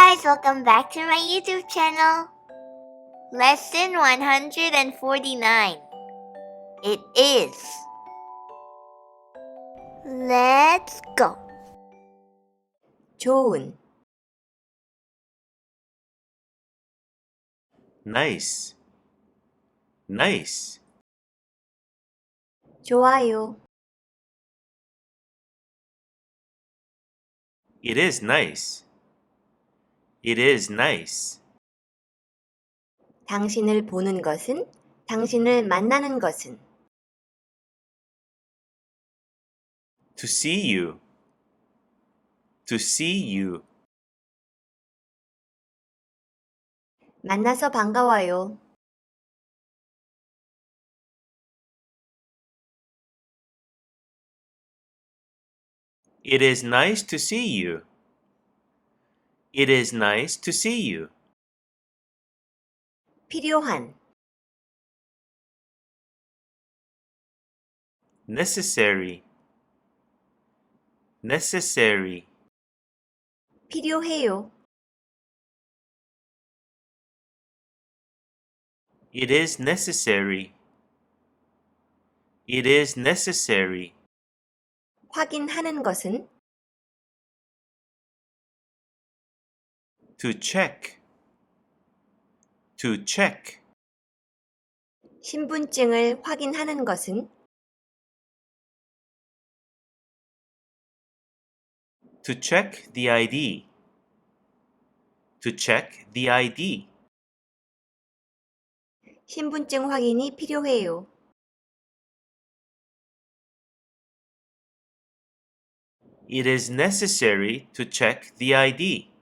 guys, welcome back to my YouTube channel. Lesson 149. It is. Let's go. 좋은, Nice. Nice. 좋아요, It is nice. It is nice. 당신을 보는 것은, 당신을 만나는 것은, To see you. To see you. 만나서 반가워요. It is nice to see you. It is nice to see you. 필요한, Necessary. Necessary. 필요해요. It is necessary. It is necessary. 확인하는 것은, To check. To check. 신분증을 확인하는 것은, To check the ID. To check the ID. 신분증 확인이 필요해요. It is necessary to check the ID.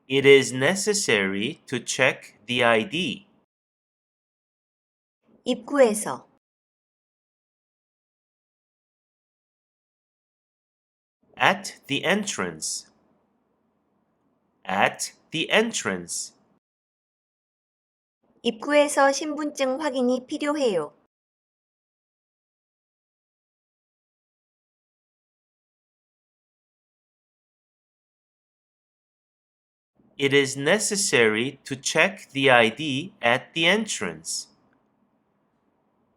It is necessary to check the ID. 입구에서, At the entrance. At the entrance. 입구에서 신분증 확인이 필요해요. It is necessary to check the ID at the entrance.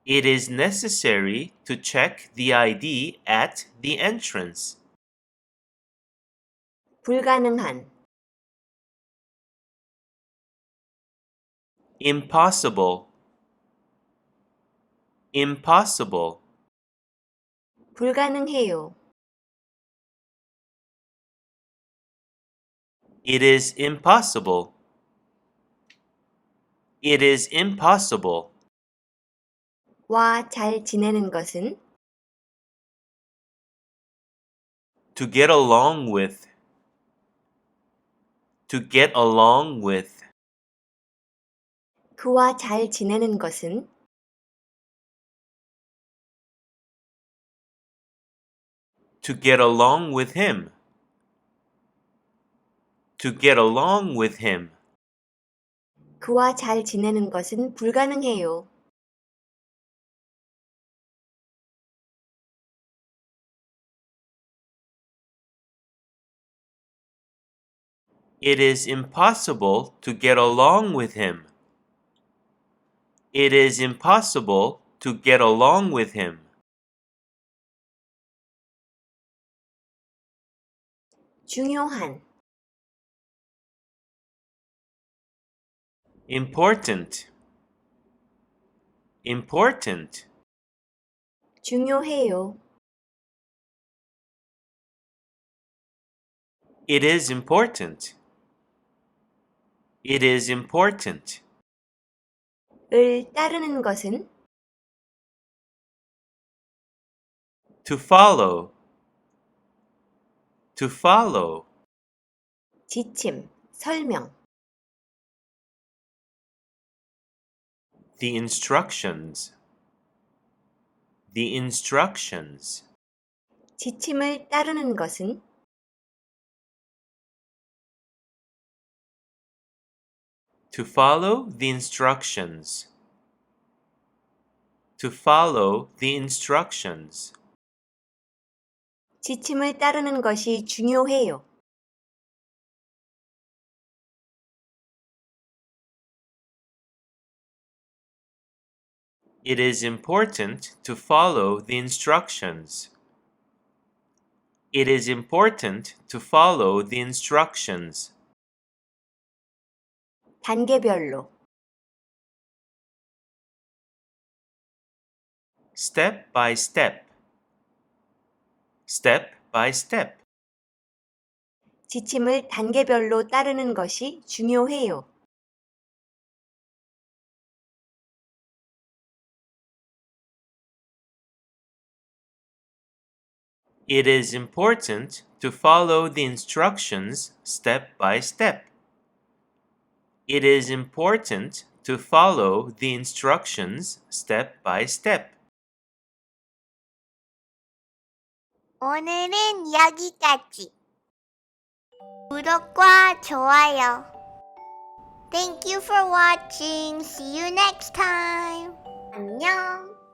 It is necessary to check the ID at the entrance. 불가능한, Impossible. Impossible. 불가능해요. It is impossible. It is impossible. 와 잘 지내는 것은, To get along with. To get along with. 그와 잘 지내는 것은, To get along with him. To get along with him. 그와 잘 지내는 것은 불가능해요. It is impossible to get along with him. It is impossible to get along with him. 중요한, Important. Important. 중요해요. It is important. It is important. 을 따르는 것은, To follow. To follow. 지침, 설명, The instructions. The instructions. 지침을 따르는 것은, To follow the instructions. To follow the instructions. 지침을 따르는 것이 중요해요. It is important to follow the instructions. It is important to follow the instructions. 단계별로. Step by step. Step by step. 지침을 단계별로 따르는 것이 중요해요. It is important to follow the instructions step by step. It is important to follow the instructions step by step. 오늘은 여기까지. 구독과 좋아요. Thank you for watching. See you next time. 안녕.